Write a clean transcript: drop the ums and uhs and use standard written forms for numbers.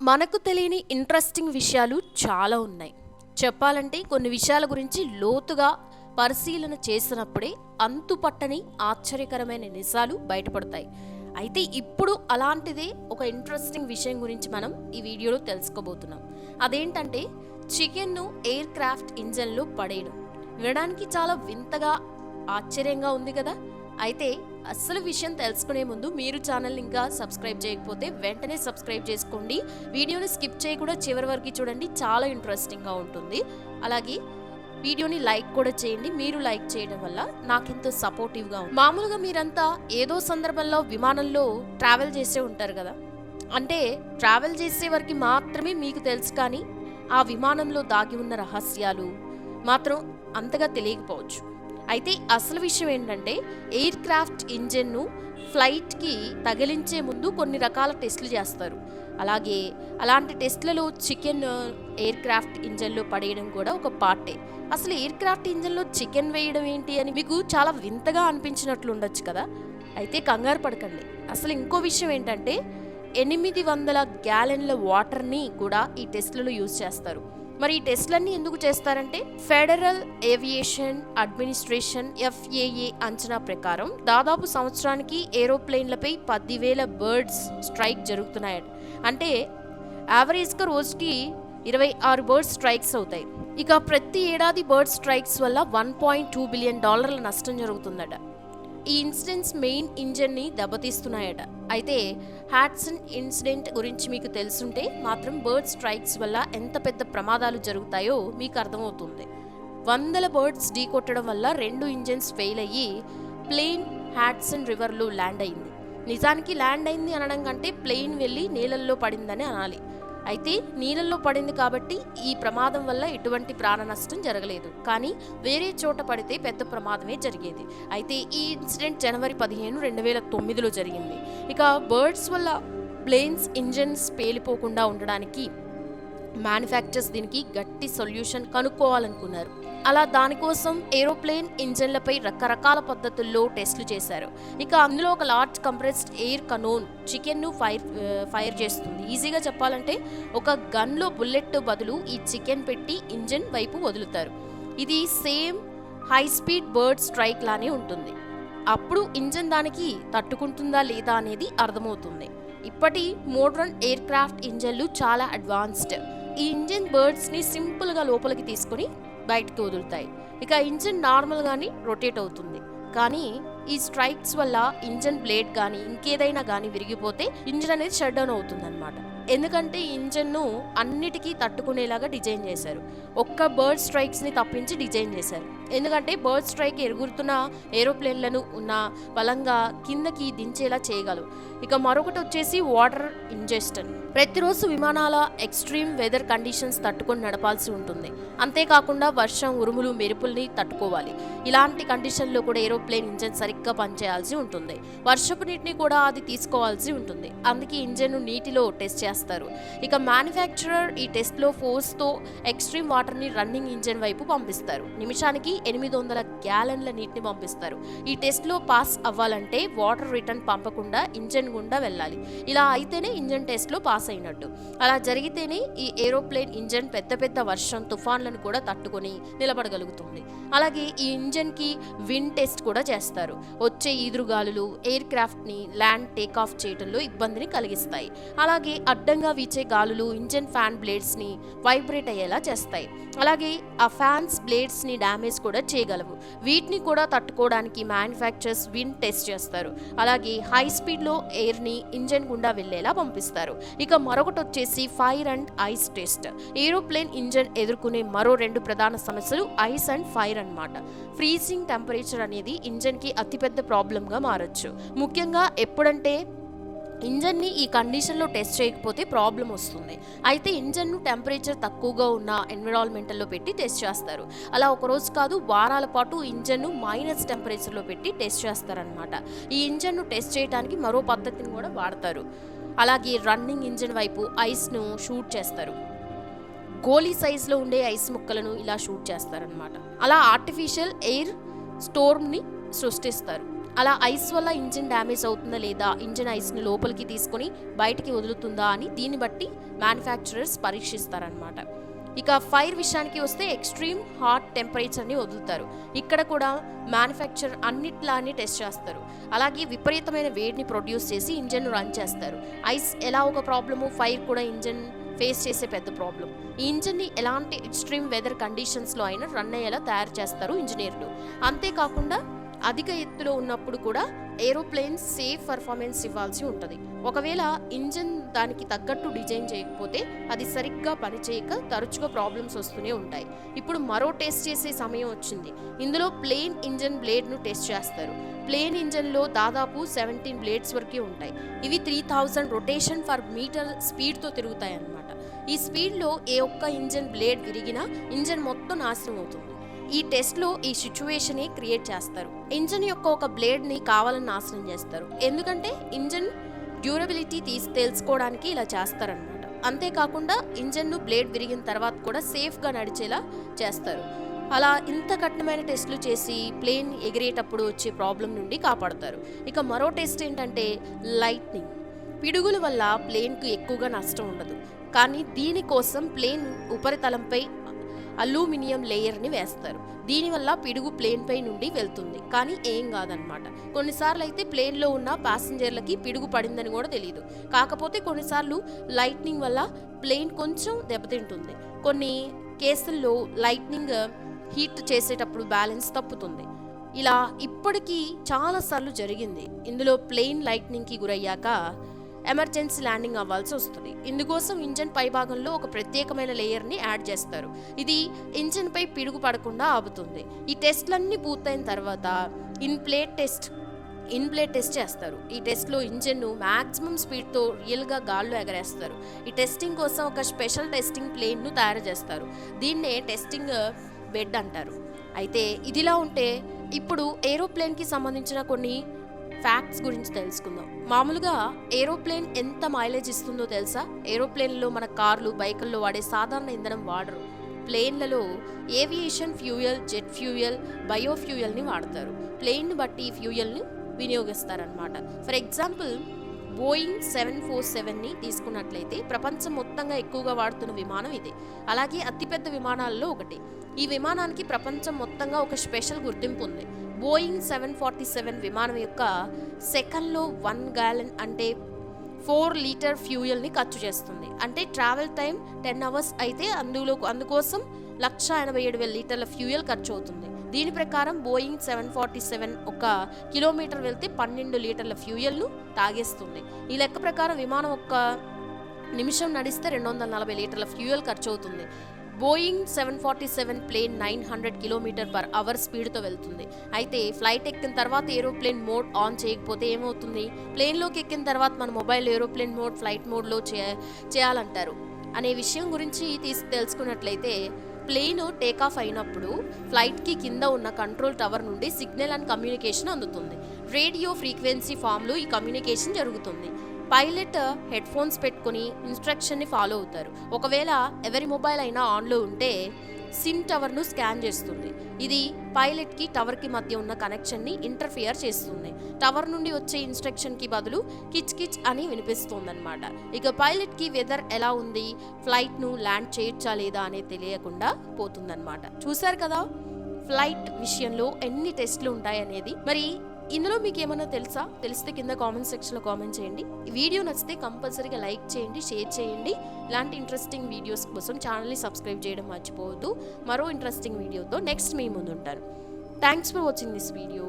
మనకు తెలియని ఇంట్రెస్టింగ్ విషయాలు చాలా ఉన్నాయి. చెప్పాలంటే కొన్ని విషయాల గురించి లోతుగా పరిశీలన చేసినప్పుడే అంతుపట్టని ఆశ్చర్యకరమైన నిజాలు బయటపడతాయి. అయితే ఇప్పుడు అలాంటిదే ఒక ఇంట్రెస్టింగ్ విషయం గురించి మనం ఈ వీడియోలో తెలుసుకోబోతున్నాం. అదేంటంటే చికెన్ను ఎయిర్ క్రాఫ్ట్ ఇంజన్లో పడేయడం. వినడానికి చాలా వింతగా ఆశ్చర్యంగా ఉంది కదా. అయితే అసలు విషయం తెలుసుకునే ముందు మీరు ఛానల్ ఇంకా సబ్స్క్రైబ్ చేయకపోతే వెంటనే సబ్స్క్రైబ్ చేసుకోండి. వీడియోని స్కిప్ చేయకుండా చివరి వరకు చూడండి, చాలా ఇంట్రెస్టింగ్గా ఉంటుంది. అలాగే వీడియోని లైక్ కూడా చేయండి. మీరు లైక్ చేయడం వల్ల నాకు ఎంతో సపోర్టివ్గా ఉంది. మామూలుగా మీరంతా ఏదో సందర్భంలో విమానంలో ట్రావెల్ చేసే ఉంటారు కదా. అంటే ట్రావెల్ చేసే వరకు మాత్రమే మీకు తెలుసు, కానీ ఆ విమానంలో దాగి ఉన్న రహస్యాలు మాత్రం అంతగా తెలియకపోవచ్చు. అయితే అసలు విషయం ఏంటంటే ఎయిర్ క్రాఫ్ట్ ఇంజన్ను ఫ్లైట్కి తగిలించే ముందు కొన్ని రకాల టెస్టులు చేస్తారు. అలాగే అలాంటి టెస్ట్లలో చికెన్ ఎయిర్ క్రాఫ్ట్ ఇంజన్లో పడేయడం కూడా ఒక పార్టే. అసలు ఎయిర్ క్రాఫ్ట్ ఇంజన్లో చికెన్ వేయడం ఏంటి అని మీకు చాలా వింతగా అనిపించినట్లు ఉండొచ్చు కదా. అయితే కంగారు పడకండి. అసలు ఇంకో విషయం ఏంటంటే 800 గ్యాలన్ల వాటర్ని కూడా ఈ టెస్ట్లలో యూజ్ చేస్తారు. మరి ఈ టెస్ట్లన్నీ ఎందుకు చేస్తారంటే ఫెడరల్ ఏవియేషన్ అడ్మినిస్ట్రేషన్ FAA అంచనా ప్రకారం దాదాపు సంవత్సరానికి ఏరోప్లేన్లపై 10,000 బర్డ్స్ స్ట్రైక్ జరుగుతున్నాయట. అంటే యావరేజ్గా రోజుకి 26 బర్డ్స్ స్ట్రైక్స్ అవుతాయి. ఇక ప్రతి ఏడాది బర్డ్ స్ట్రైక్స్ వల్ల $1.2 బిలియన్ నష్టం జరుగుతుందట. ఈ ఇన్సిడెంట్స్ మెయిన్ ఇంజన్ని దెబ్బతీస్తున్నాయట. అయితే హ్యాట్సన్ ఇన్సిడెంట్ గురించి మీకు తెలుసుంటే మాత్రం బర్డ్ స్ట్రైక్స్ వల్ల ఎంత పెద్ద ప్రమాదాలు జరుగుతాయో మీకు అర్థమవుతుంది. 100 బర్డ్స్ ఢీకొట్టడం వల్ల 2 ఇంజన్స్ ఫెయిల్ అయ్యి ప్లేన్ హ్యాట్సన్ రివర్లో ల్యాండ్ అయింది. నిజానికి ల్యాండ్ అయింది అనడం కంటే ప్లేన్ వెళ్ళి నీళ్ళల్లో పడిందని అనాలి. అయితే నీళ్ళల్లో పడింది కాబట్టి ఈ ప్రమాదం వల్ల ఎటువంటి ప్రాణ నష్టం జరగలేదు, కానీ వేరే చోట పడితే పెద్ద ప్రమాదమే జరిగేది. అయితే ఈ ఇన్సిడెంట్ జనవరి 15, 2009లో జరిగింది. ఇక బర్డ్స్ వల్ల ప్లేన్స్ ఇంజన్స్ పేలిపోకుండా ఉండడానికి మ్యానుఫ్యాక్చర్స్ దీనికి గట్టి సొల్యూషన్ కనుక్కోవాలనుకున్నారు. అలా దానికోసం ఏరోప్లేన్ ఇంజన్లపై రకరకాల పద్ధతుల్లో టెస్టులు చేశారు. ఇక అందులో ఒక లార్జ్ కంప్రెస్డ్ ఎయిర్ కనోన్ చికెన్ను ఫైర్ చేస్తుంది. ఈజీగా చెప్పాలంటే ఒక గన్లో బుల్లెట్ బదులు ఈ చికెన్ పెట్టి ఇంజన్ వైపు వదులుతారు. ఇది same high speed bird strike లానే ఉంటుంది. అప్పుడు ఇంజన్ దానికి తట్టుకుంటుందా లేదా అనేది అర్థమవుతుంది. ఇప్పటి మోడర్న్ ఎయిర్ క్రాఫ్ట్ ఇంజన్లు చాలా అడ్వాన్స్డ్. ఈ ఇంజన్ బర్డ్స్ని సింపుల్గా లోపలికి తీసుకుని బయటకు వదులుతాయి. ఇక ఇంజన్ నార్మల్గానే రొటేట్ అవుతుంది. కానీ ఈ స్ట్రైక్స్ వల్ల ఇంజన్ బ్లేడ్ కానీ ఇంకేదైనా కానీ విరిగిపోతే ఇంజన్ అనేది షట్ డౌన్ అవుతుంది అనమాట. ఎందుకంటే ఈ ఇంజన్ను అన్నిటికీ తట్టుకునేలాగా డిజైన్ చేశారు. ఒక్క బర్డ్ స్ట్రైక్స్ని తప్పించి డిజైన్ చేశారు. ఎందుకంటే బర్డ్ స్ట్రైక్ ఎగురుతున్న ఏరోప్లేన్లను ఉన్న బలంగా కిందకి దించేలా చేయగలవు. ఇక మరొకటి వచ్చేసి వాటర్ ఇంజెస్టన్. ప్రతిరోజు విమానాల ఎక్స్ట్రీమ్ వెదర్ కండిషన్స్ తట్టుకొని నడపాల్సి ఉంటుంది. అంతేకాకుండా వర్షం, ఉరుములు, మెరుపుల్ని తట్టుకోవాలి. ఇలాంటి కండిషన్లో కూడా ఏరోప్లేన్ ఇంజన్ సరిగ్గా పనిచేయాల్సి ఉంటుంది. వర్షపు నీటిని కూడా అది తీసుకోవాల్సి ఉంటుంది. అందుకే ఇంజన్ను నీటిలో టెస్ట్ చేస్తారు. ఇక మ్యానుఫ్యాక్చరర్ ఈ టెస్ట్లో ఫోర్స్తో ఎక్స్ట్రీమ్ వాటర్ని రన్నింగ్ ఇంజన్ వైపు పంపిస్తారు. నిమిషానికి 800 గ్యాలన్ల నీటిని పంపిస్తారు. ఈ టెస్ట్లో పాస్ అవ్వాలంటే వాటర్ రిటర్న్ పంపకుండా ఇంజన్ గుండా వెళ్ళాలి. ఇలా అయితేనే ఇంజన్ టెస్ట్లో పాస్ అయినట్టు. అలా జరిగితేనే ఈ ఏరోప్లేన్ ఇంజన్ పెద్ద పెద్ద వర్షం, తుఫాన్లను కూడా తట్టుకొని నిలబడగలుగుతుంది. అలాగే ఈ ఇంజన్కి విండ్ టెస్ట్ కూడా చేస్తారు. వచ్చే ఈదురుగాలులు ఎయిర్ క్రాఫ్ట్ని ల్యాండ్ టేక్ ఆఫ్ చేయడంలో ఇబ్బందిని కలిగిస్తాయి. అలాగే అడ్డంగా వీచే గాలులు ఇంజన్ ఫ్యాన్ బ్లేడ్స్ని వైబ్రేట్ అయ్యేలా చేస్తాయి. అలాగే ఆ ఫ్యాన్స్ బ్లేడ్స్ని డ్యామేజ్ కూడా చేయగలవు. వీటిని కూడా తట్టుకోవడానికి మ్యానుఫ్యాక్చర్స్ విండ్ టెస్ట్ చేస్తారు. అలాగే హై స్పీడ్లో ఎయిర్ని ఇంజన్ గుండా వెళ్లేలా పంపిస్తారు. ఇక మరొకటి వచ్చేసి fire and ice test. Aeroplane engine ఎదుర్కొనే మరో 2 ప్రధాన సమస్యలు ఐస్ అండ్ ఫైర్ అన్నమాట. ఫ్రీజింగ్ టెంపరేచర్ అనేది ఇంజన్కి అతిపెద్ద ప్రాబ్లంగా మారచ్చు. ముఖ్యంగా ఎప్పుడంటే ఇంజన్ని ఈ కండిషన్లో టెస్ట్ చేయకపోతే ప్రాబ్లం వస్తుంది. అయితే ఇంజన్ను టెంపరేచర్ తక్కువగా ఉన్న ఎన్విరాన్మెంట్లో పెట్టి టెస్ట్ చేస్తారు. అలా ఒక రోజు కాదు, వారాల పాటు ఇంజన్ను మైనస్ టెంపరేచర్లో పెట్టి టెస్ట్ చేస్తారనమాట. ఈ ఇంజన్ను టెస్ట్ చేయడానికి మరో పద్ధతిని కూడా వాడతారు. అలాగే రన్నింగ్ ఇంజన్ వైపు ఐస్ను షూట్ చేస్తారు. గోలీ సైజులో ఉండే ఐస్ ముక్కలను ఇలా షూట్ చేస్తారనమాట. అలా ఆర్టిఫిషియల్ ఎయిర్ స్టోర్మ్ని సృష్టిస్తారు. అలా ఐస్ వల్ల ఇంజిన్ డ్యామేజ్ అవుతుందా లేదా, ఇంజిన్ ఐస్ని లోపలికి తీసుకొని బయటికి వదులుతుందా అని దీన్ని బట్టి మ్యానుఫ్యాక్చరర్స్ పరీక్షిస్తారనమాట. ఇక ఫైర్ విషయానికి వస్తే ఎక్స్ట్రీమ్ హాట్ టెంపరేచర్ని వదులుతారు. ఇక్కడ కూడా మ్యానుఫ్యాక్చర్ అన్నిట్లానే టెస్ట్ చేస్తారు. అలాగే విపరీతమైన వేడిని ప్రొడ్యూస్ చేసి ఇంజన్ రన్ చేస్తారు. ఐస్ ఎలా ఒక ప్రాబ్లము, ఫైర్ కూడా ఇంజన్ ఫేస్ చేసే పెద్ద ప్రాబ్లం. ఈ ఇంజన్ని ఎలాంటి ఎక్స్ట్రీమ్ వెదర్ కండిషన్స్లో అయినా రన్ అయ్యేలా తయారు చేస్తారు ఇంజనీర్లు. అంతేకాకుండా అధిక ఎత్తులో ఉన్నప్పుడు కూడా ఏరోప్లేన్ సేఫ్ పర్ఫార్మెన్స్ ఇవ్వాల్సి ఉంటుంది. ఒకవేళ ఇంజన్ దానికి తగ్గట్టు డిజైన్ చేయకపోతే అది సరిగ్గా పనిచేయక తరచుగా ప్రాబ్లమ్స్ వస్తూనే ఉంటాయి. ఇప్పుడు మరో టెస్ట్ చేసే సమయం వచ్చింది. ఇందులో ప్లేన్ ఇంజన్ బ్లేడ్ను టెస్ట్ చేస్తారు. ప్లేన్ ఇంజన్లో దాదాపు 17 బ్లేడ్స్ వరకే ఉంటాయి. ఇవి 3000 రొటేషన్ పర్ మీటర్ స్పీడ్తో తిరుగుతాయి అన్నమాట. ఈ స్పీడ్లో ఏ ఒక్క ఇంజన్ బ్లేడ్ విరిగినా ఇంజన్ మొత్తం నాశనం అవుతుంది. ఈ టెస్ట్లో ఈ సిచ్యువేషనే క్రియేట్ చేస్తారు. ఇంజన్ యొక్క ఒక బ్లేడ్ని కావాలని నాశనం చేస్తారు. ఎందుకంటే ఇంజన్ డ్యూరబిలిటీ తెలుసుకోవడానికి ఇలా చేస్తారనమాట. అంతేకాకుండా ఇంజన్ను బ్లేడ్ విరిగిన తర్వాత కూడా సేఫ్గా నడిచేలా చేస్తారు. అలా ఇంత కఠినమైన టెస్టులు చేసి ప్లేన్ ఎగిరేటప్పుడు వచ్చే ప్రాబ్లం నుండి కాపాడతారు. ఇక మరో టెస్ట్ ఏంటంటే లైట్నింగ్. పిడుగుల వల్ల ప్లేన్కు ఎక్కువగా నష్టం ఉండదు, కానీ దీనికోసం ప్లేన్ ఉపరితలంపై అల్యూమినియం లేయర్ని వేస్తారు. దీనివల్ల పిడుగు ప్లేన్పై నుండి వెళ్తుంది, కానీ ఏం కాదనమాట. కొన్నిసార్లు అయితే ప్లేన్లో ఉన్న ప్యాసింజర్లకి పిడుగు పడిందని కూడా తెలియదు. కాకపోతే కొన్నిసార్లు లైట్నింగ్ వల్ల ప్లేన్ కొంచెం దెబ్బతింటుంది. కొన్ని కేసుల్లో లైట్నింగ్ హీట్ చేసేటప్పుడు బ్యాలెన్స్ తప్పుతుంది. ఇలా ఇప్పటికీ చాలాసార్లు జరిగింది. ఇందులో ప్లేన్ లైట్నింగ్కి గురయ్యాక ఎమర్జెన్సీ ల్యాండింగ్ అవ్వాల్సి వస్తుంది. ఇందుకోసం ఇంజన్ పైభాగంలో ఒక ప్రత్యేకమైన లేయర్ని యాడ్ చేస్తారు. ఇది ఇంజన్పై పిడుగు పడకుండా ఆపుతుంది. ఈ టెస్ట్లన్నీ పూర్తయిన తర్వాత ఇన్ ప్లేట్ టెస్ట్ చేస్తారు. ఈ టెస్ట్లో ఇంజన్ను మ్యాక్సిమం స్పీడ్తో రియల్గా గాల్లో ఎగరేస్తారు. ఈ టెస్టింగ్ కోసం ఒక స్పెషల్ టెస్టింగ్ ప్లేన్ను తయారు చేస్తారు. దీన్నే టెస్టింగ్ బెడ్ అంటారు. అయితే ఇదిలా ఉంటే ఇప్పుడు ఏరోప్లేన్కి సంబంధించిన కొన్ని ఫ్యాక్ట్స్ గురించి తెలుసుకుందాం. మామూలుగా ఏరోప్లేన్ ఎంత మైలేజ్ ఇస్తుందో తెలుసా? ఏరోప్లేన్లో మన కార్లు, బైకుల్లో వాడే సాధారణ ఇంధనం వాడరు. ప్లేన్లలో ఏవియేషన్ ఫ్యూయల్, జెట్ ఫ్యూయల్, బయోఫ్యూయల్ని వాడతారు. ప్లేన్ను బట్టి ఫ్యూయల్ని వినియోగిస్తారనమాట. ఫర్ ఎగ్జాంపుల్ బోయింగ్ 747ని తీసుకున్నట్లయితే ప్రపంచం మొత్తంగా ఎక్కువగా వాడుతున్న విమానం ఇది. అలాగే అతిపెద్ద విమానాల్లో ఒకటి. ఈ విమానానికి ప్రపంచం మొత్తంగా ఒక స్పెషల్ గుర్తింపు ఉంది. బోయింగ్ 747 విమానం యొక్క సెకండ్లో 1 గ్యాలన్ అంటే 4 లీటర్ ఫ్యూయల్ని ఖర్చు చేస్తుంది. అంటే ట్రావెల్ టైం 10 అవర్స్ అయితే అందుకోసం 187,000 లీటర్ల ఫ్యూయల్ ఖర్చు అవుతుంది. దీని ప్రకారం బోయింగ్ 747 ఒక కిలోమీటర్ వెళ్తే 12 లీటర్ల ఫ్యూయల్ను తాగేస్తుంది. ఈ లెక్క ప్రకారం విమానం ఒక్క నిమిషం నడిస్తే 240 లీటర్ల ఫ్యూయల్ ఖర్చు అవుతుంది. బోయింగ్ 747 ప్లేన్ 900 km/h స్పీడ్తో వెళ్తుంది. అయితే ఫ్లైట్ ఎక్కిన తర్వాత ఏరోప్లేన్ మోడ్ ఆన్ చేయకపోతే ఏమవుతుంది? ప్లేన్లోకి ఎక్కిన తర్వాత మన మొబైల్ ఏరోప్లేన్ మోడ్, ఫ్లైట్ మోడ్లో చేయాలంటారు. అనే విషయం గురించి తెలుసుకున్నట్లయితే ప్లేన్ టేకాఫ్ అయినప్పుడు ఫ్లైట్కి కింద ఉన్న కంట్రోల్ టవర్ నుండి సిగ్నల్ అండ్ కమ్యూనికేషన్ అందుతుంది. రేడియో ఫ్రీక్వెన్సీ ఫామ్లో ఈ కమ్యూనికేషన్ జరుగుతుంది. పైలట్ హెడ్ ఫోన్స్ పెట్టుకుని ఇన్స్ట్రక్షన్ని ఫాలో అవుతారు. ఒకవేళ ఎవరి మొబైల్ అయినా ఆన్లో ఉంటే సిమ్ టవర్ను స్కాన్ చేస్తుంది. ఇది పైలట్కి టవర్కి మధ్య ఉన్న కనెక్షన్ని ఇంటర్ఫియర్ చేస్తుంది. టవర్ నుండి వచ్చే ఇన్స్ట్రక్షన్కి బదులు కిచ్ కిచ్ అని వినిపిస్తుందన్నమాట. ఇక పైలట్కి వెదర్ ఎలా ఉంది, ఫ్లైట్ను ల్యాండ్ చేయొచ్చా లేదా అనేది తెలియకుండా పోతుందన్నమాట. చూశారు కదా ఫ్లైట్ విషయంలో ఎన్ని టెస్ట్లు ఉంటాయనేది. మరి ఇందులో మీకు ఏమన్నా తెలుసా? తెలిస్తే కింద కామెంట్ సెక్షన్లో కామెంట్ చేయండి. ఈ వీడియో నచ్చితే కంపల్సరీగా లైక్ చేయండి, షేర్ చేయండి. ఇలాంటి ఇంట్రెస్టింగ్ వీడియోస్ కోసం ఛానల్ని సబ్స్క్రైబ్ చేయడం మర్చిపోవద్దు. మరో ఇంట్రెస్టింగ్ వీడియోతో నెక్స్ట్ మీ ముందు ఉంటాను. Thanks for watching this video.